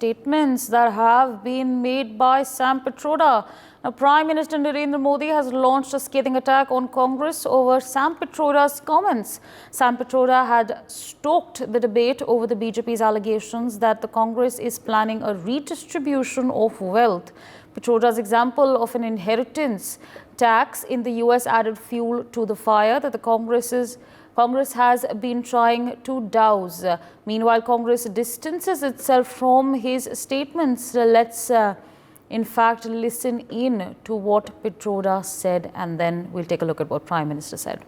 statements that have been made by Sam Pitroda. Now, Prime Minister Narendra Modi has launched a scathing attack on Congress over Sam Pitroda's comments. Sam Pitroda had stoked the debate over the BJP's allegations that the Congress is planning a redistribution of wealth. Pitroda's example of an inheritance tax in the US added fuel to the fire that the Congress has been trying to douse. Meanwhile, Congress distances itself from his statements. Let's, in fact, listen in to what Pitroda said, and then we'll take a look at what Prime Minister said.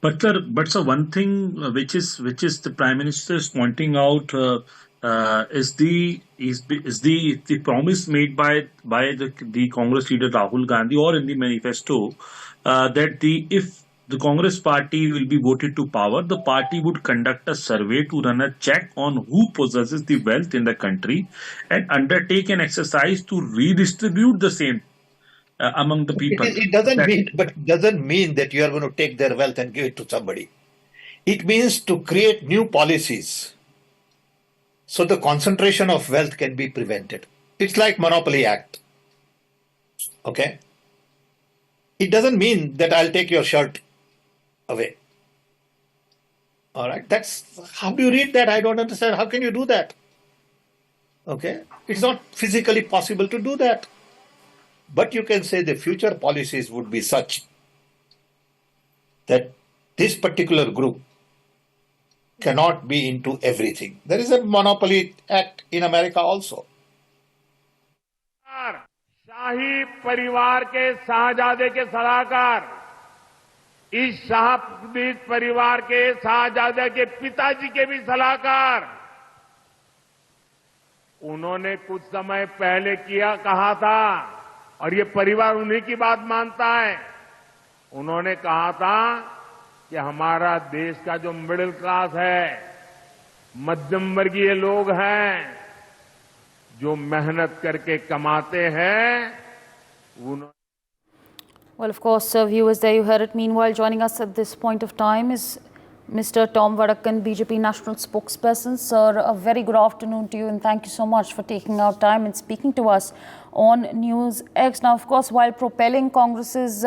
But sir, one thing which is the Prime Minister is pointing out is the promise made by the Congress leader Rahul Gandhi, or in the manifesto, that if the Congress party will be voted to power, the party would conduct a survey to run a check on who possesses the wealth in the country and undertake an exercise to redistribute the same among the people. It doesn't mean that you are going to take their wealth and give it to somebody. It means to create new policies so the concentration of wealth can be prevented. It's like Monopoly Act. Okay? It doesn't mean that I'll take your shirt away. All right? That's how do you read that? I don't understand. How can you do that? Okay? It's not physically possible to do that. But you can say the future policies would be such that this particular group cannot be into everything. There is a Monopoly Act in America also. शाही परिवार के शाहजादे के सलाहकार, इस शाही परिवार के शाहजादे के पिताजी के भी सलाहकार, उन्होंने कुछ समय पहले कहा था, और ये परिवार उन्हीं की बात मानता है। उन्होंने कहा था कि हमारा देश का जो मिडिल क्लास है, मध्यम वर्गीय लोग हैं, जो मेहनत करके कमाते हैं, Well, of course, viewers, there you heard it. Meanwhile, joining us at this point of time is Mr. Tom Vadakkan, BJP National Spokesperson. Sir, a very good afternoon to you, and thank you so much for taking out time and speaking to us on News X. Now, of course, while propelling Congress's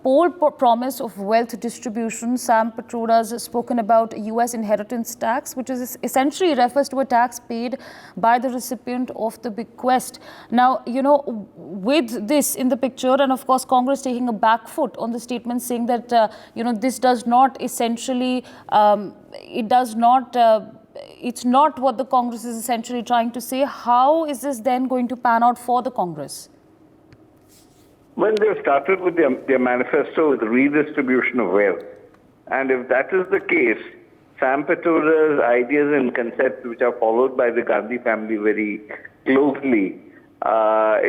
poll promise of wealth distribution, Sam Pitroda has spoken about US inheritance tax, which is essentially refers to a tax paid by the recipient of the bequest. Now, you know, with this in the picture, and of course, Congress taking a back foot on the statement saying that, you know, this does not essentially, it's not what the Congress is essentially trying to say. How is this then going to pan out for the Congress? Well, they've started with their manifesto with redistribution of wealth. And if that is the case, Sam Pitroda's ideas and concepts, which are followed by the Gandhi family very closely,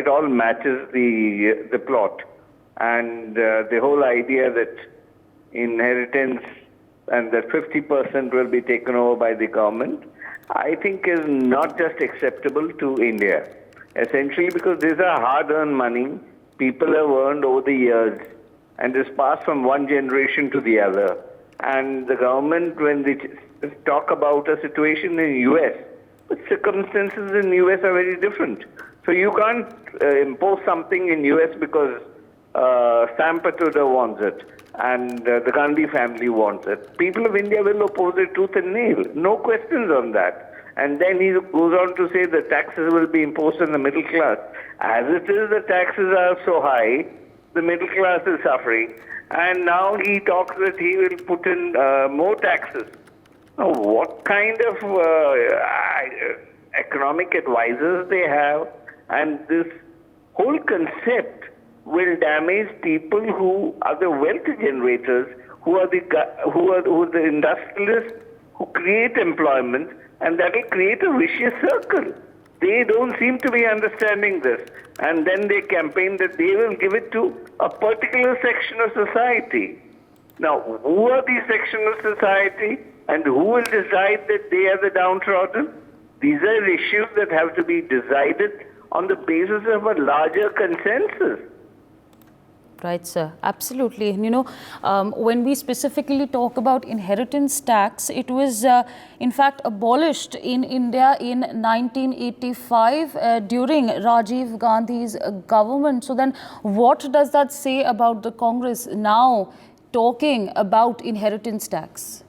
it all matches the plot. And the whole idea that inheritance and that 50% will be taken over by the government, I think is not just acceptable to India. Essentially because these are hard-earned money people have earned over the years and is passed from one generation to the other. And the government, when they talk about a situation in the US, but circumstances in the US are very different. So you can't impose something in US because Sam Pitroda wants it and the Gandhi family wants it. People of India will oppose it tooth and nail. No questions on that. And then he goes on to say the taxes will be imposed on the middle class. As it is, the taxes are so high, the middle class is suffering. And now he talks that he will put in more taxes. Now, what kind of economic advisors they have, and this whole concept will damage people who are the wealth generators, who are the industrialists who create employment, and that will create a vicious circle. They don't seem to be understanding this. And then they campaign that they will give it to a particular section of society. Now, who are these sections of society and who will decide that they are the downtrodden? These are issues that have to be decided on the basis of a larger consensus. Right, sir. Absolutely. And when we specifically talk about inheritance tax, it was in fact abolished in India in 1985 during Rajiv Gandhi's government. So then what does that say about the Congress now talking about inheritance tax?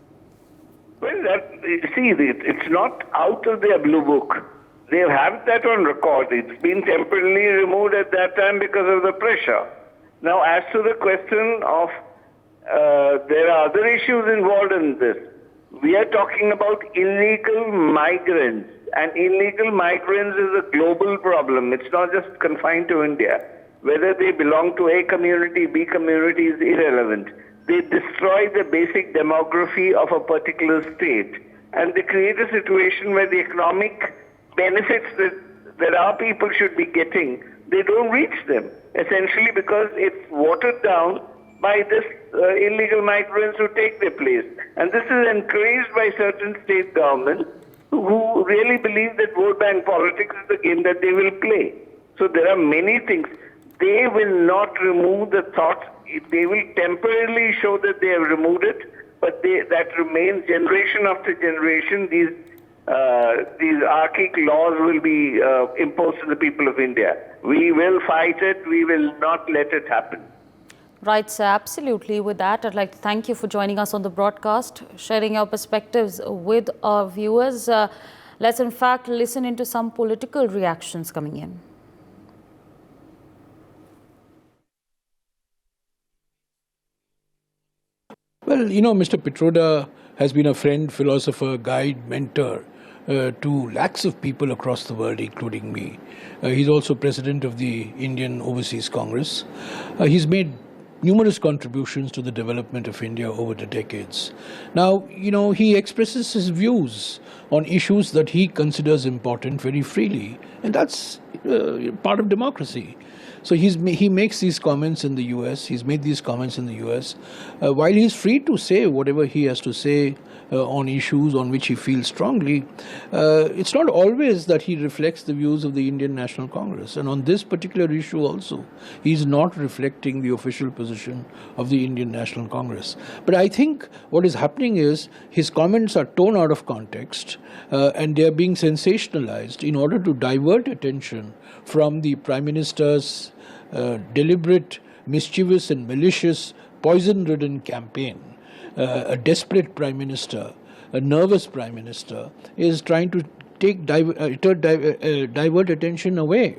Well, it's not out of their blue book. They have that on record. It's been temporarily removed at that time because of the pressure. Now, as to the question of, there are other issues involved in this. We are talking about illegal migrants, and illegal migrants is a global problem. It's not just confined to India. Whether they belong to A community, B community is irrelevant. They destroy the basic demography of a particular state, and they create a situation where the economic benefits that our people should be getting, they don't reach them, essentially because it's watered down by this illegal migrants who take their place. And this is encouraged by certain state governments who really believe that vote bank politics is the game that they will play. So there are many things. They will not remove the thought. They will temporarily show that they have removed it, but that remains generation after generation. These archaic laws will be imposed to the people of India. We will fight it. We will not let it happen. Right, sir. Absolutely. With that, I'd like to thank you for joining us on the broadcast, sharing your perspectives with our viewers. Let's in fact listen into some political reactions coming in. Well, Mr. Pitroda has been a friend, philosopher, guide, mentor to lakhs of people across the world, including me. He's also president of the Indian Overseas Congress. He's made numerous contributions to the development of India over the decades. Now, he expresses his views on issues that he considers important very freely, and that's part of democracy. So he makes these comments in the US, he's made these comments in the US, while he's free to say whatever he has to say on issues on which he feels strongly. It's not always that he reflects the views of the Indian National Congress. And on this particular issue also, he's not reflecting the official position of the Indian National Congress. But I think what is happening is his comments are torn out of context and they are being sensationalized in order to divert attention from the Prime Minister's deliberate, mischievous and malicious, poison-ridden campaign. A desperate Prime Minister, a nervous Prime Minister, is trying to divert attention away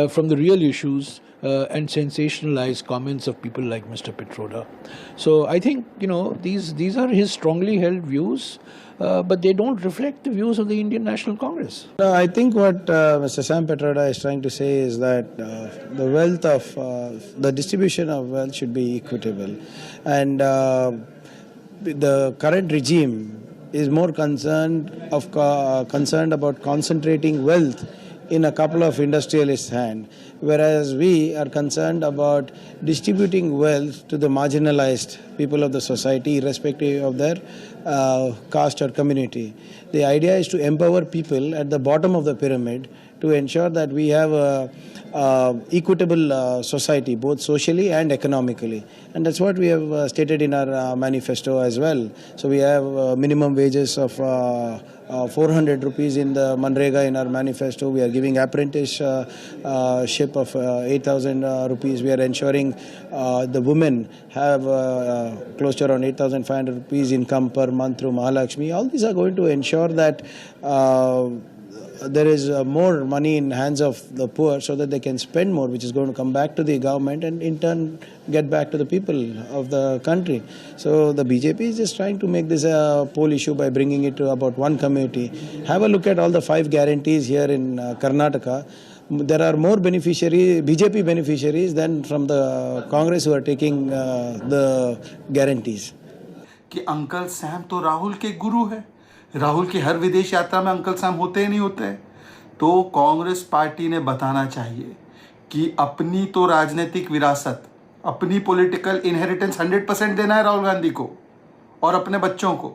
from the real issues and sensationalize comments of people like Mr. Pitroda. So I think, these are his strongly held views, but they don't reflect the views of the Indian National Congress. I think what Mr. Sam Pitroda is trying to say is that the wealth of, the distribution of wealth should be equitable. And the current regime is more concerned about concentrating wealth in a couple of industrialists' hands, whereas we are concerned about distributing wealth to the marginalized people of the society, irrespective of their caste or community. The idea is to empower people at the bottom of the pyramid to ensure that we have a equitable society, both socially and economically. And that's what we have stated in our manifesto as well. So we have minimum wages of 400 rupees in the Manrega in our manifesto. We are giving apprenticeship of 8,000 rupees. We are ensuring the women have close to around 8,500 rupees income per month through Mahalakshmi. All these are going to ensure that there is more money in hands of the poor so that they can spend more, which is going to come back to the government and in turn get back to the people of the country. So the BJP is just trying to make this a poll issue by bringing it to about one community. Have a look at all the 5 guarantees here in Karnataka. There are more BJP beneficiaries than from the Congress who are taking the guarantees. कि uncle Sam तो राहुल के गुरु है, राहुल की हर विदेश यात्रा में uncle Sam होते ही नहीं होते। तो कांग्रेस पार्टी ने बताना चाहिए कि अपनी तो राजनीतिक विरासत, अपनी पॉलिटिकल इनहेरिटेंस 100% देना है राहुल गांधी को और अपने बच्चों को।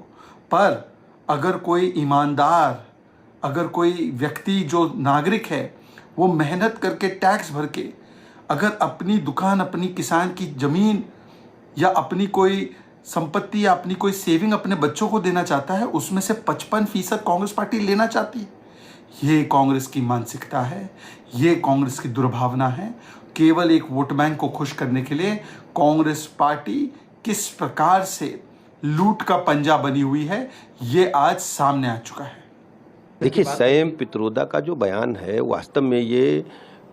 पर अगर कोई ईमानदार, अगर कोई व्यक्ति जो नागरिक है वो मेहनत करके टैक्स भर के अगर अपनी दुकान, अपनी किसान की जमीन या अपनी कोई संपत्ति या अपनी कोई सेविंग अपने बच्चों को देना चाहता है, उसमें से 55% कांग्रेस पार्टी लेना चाहती है। ये कांग्रेस की मानसिकता है, ये कांग्रेस की दुर्भावना है। केवल एक वोट बैंक को खुश करने के लिए कांग्रेस पार्टी किस प्रकार से लूट का पंजा बनी हुई है, ये आज सामने आ चुका है। देखिए, सैम पित्रोदा का जो बयान है वास्तव में ये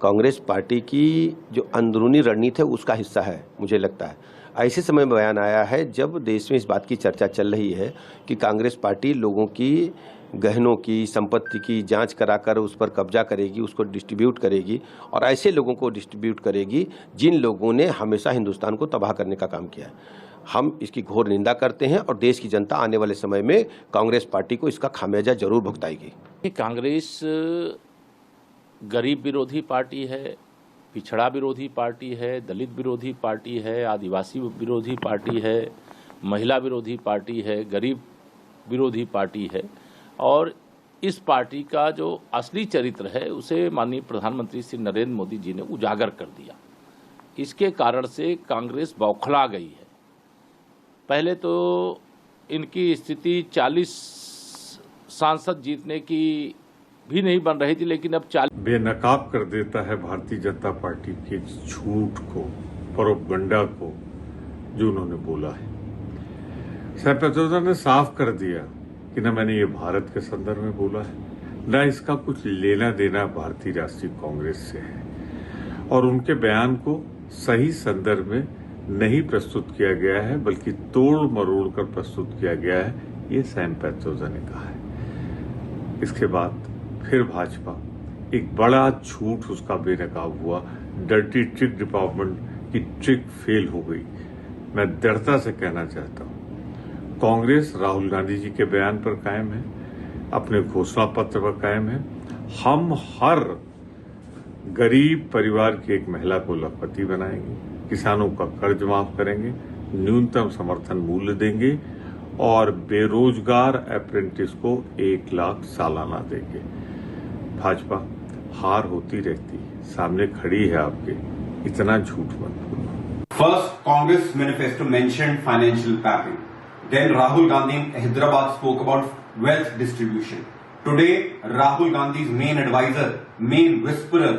कांग्रेस पार्टी की जो अंदरूनी रणनीति है उसका हिस्सा है। मुझे लगता है ऐसे समय में बयान आया है जब देश में इस बात की चर्चा चल रही है कि कांग्रेस पार्टी लोगों की गहनों की, संपत्ति की जांच कराकर उस पर कब्जा करेगी, उसको डिस्ट्रीब्यूट करेगी और ऐसे लोगों को डिस्ट्रीब्यूट करेगी जिन लोगों ने हमेशा हिंदुस्तान को तबाह करने का काम किया है। हम इसकी घोर निंदा करते हैं और देश की जनता आने वाले समय में कांग्रेस पार्टी को इसका खामियाजा जरूर भुगताएगी। कांग्रेस गरीब विरोधी पार्टी है, पिछड़ा विरोधी पार्टी है, दलित विरोधी पार्टी है, आदिवासी विरोधी पार्टी है, महिला विरोधी पार्टी है, गरीब विरोधी पार्टी है। और इस पार्टी का जो असली चरित्र है उसे माननीय प्रधानमंत्री श्री नरेंद्र मोदी जी ने उजागर कर दिया। इसके कारण से कांग्रेस बौखला गई है। पहले तो इनकी स्थिति 40 सांसद जीतने की भी नहीं बन रही थी, लेकिन अब 40 बेनकाब कर देता है भारतीय जनता पार्टी के झूठ को, प्रोपगंडा को जो उन्होंने बोला है। सैम पित्रोदा ने साफ कर दिया कि न मैंने ये भारत के संदर्भ में बोला है, न इसका कुछ लेना देना भारतीय राष्ट्रीय कांग्रेस से है और उनके बयान को सही संदर्भ में नहीं प्रस्तुत किया गया है बल्कि तोड़ मरोड़ कर प्रस्तुत किया गया है, ये सैम पित्रोदा ने कहा है। इसके बाद फिर भाजपा एक बड़ा झूठ उसका बेनकाब हुआ। डर्टी ट्रिक डिपार्टमेंट की ट्रिक फेल हो गई। मैं दृढ़ता से कहना चाहता हूं, कांग्रेस राहुल गांधी जी के बयान पर कायम है, अपने घोषणा पत्र पर कायम है। हम हर गरीब परिवार की एक महिला को लखपति बनाएंगे, किसानों का कर्ज माफ करेंगे, न्यूनतम समर्थन मूल्य देंगे और बेरोजगार अप्रेंटिस को 1 लाख सालाना देंगे। भाजपा हार होती रहती है, सामने खड़ी है आपके, इतना झूठ मत बोलो। First, Congress manifesto mentioned financial packing. Then Rahul Gandhi in Hyderabad spoke about wealth distribution. Today, Rahul Gandhi's main advisor, main whisperer,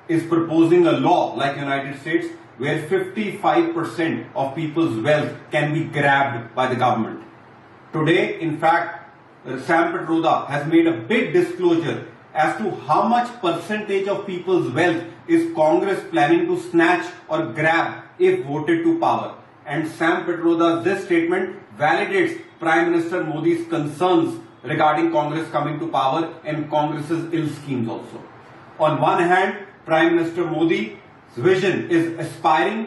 is proposing a law like United States where 55% of people's wealth can be grabbed by the government. Today, in fact, Sam Pitroda has made a big disclosure as to how much percentage of people's wealth is Congress planning to snatch or grab if voted to power. And Sam Pitroda's this statement validates Prime Minister Modi's concerns regarding Congress coming to power and Congress's ill schemes also. On one hand, Prime Minister Modi's vision is aspiring,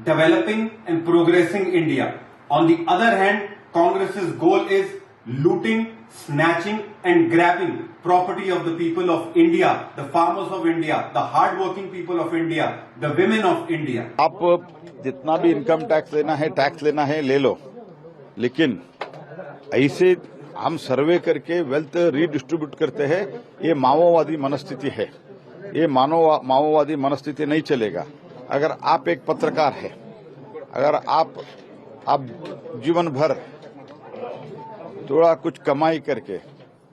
developing and progressing India. On the other hand, Congress's goal is looting, snatching and grabbing property of the people of India, the farmers of India, the hard-working people of India, the women of India. आप जितना भी income tax लेना है ले लो, लेकिन ऐसे हम सर्वे करके वेल्थ रीडिस्ट्रीब्यूट करते हैं, ये माओवादी मनस्थिति है। ये माओवादी मनस्थिति नहीं चलेगा। अगर आप एक पत्रकार है, अगर आप जीवन भर थोड़ा कुछ कमाई करके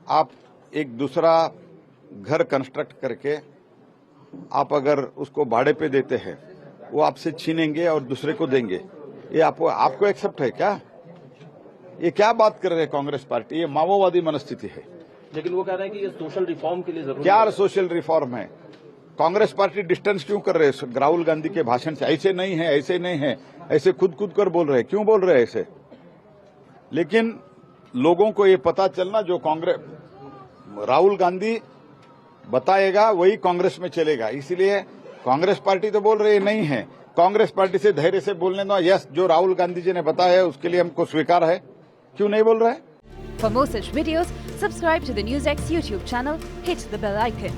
आप एक दूसरा घर कंस्ट्रक्ट करके आप अगर उसको भाड़े पे देते हैं, वो आपसे छीनेंगे और दूसरे को देंगे। ये आपको एक्सेप्ट है क्या? ये क्या बात कर रहे हैं कांग्रेस पार्टी? ये माओवादी मनस्थिति है। लेकिन वो कह रहे हैं कि ये सोशल रिफॉर्म के लिए जरूरी क्या है। सोशल रिफॉर्म है? कांग्रेस पार्टी डिस्टेंस क्यों कर रहे हैं राहुल गांधी के भाषण से? ऐसे नहीं है, ऐसे नहीं है, ऐसे खुद कर बोल रहे हैं। क्यों बोल रहे हैं ऐसे? लेकिन लोगों को ये पता चलना, जो कांग्रेस राहुल गांधी बताएगा वही कांग्रेस में चलेगा। इसलिए कांग्रेस पार्टी तो बोल रही नहीं है, कांग्रेस पार्टी से धैर्य से बोलने दो। यस, जो राहुल गांधी जी ने बताया है उसके लिए हमको स्वीकार है। क्यों नहीं बोल रहे? For more such videos, subscribe to the NewsX YouTube channel, hit the bell icon.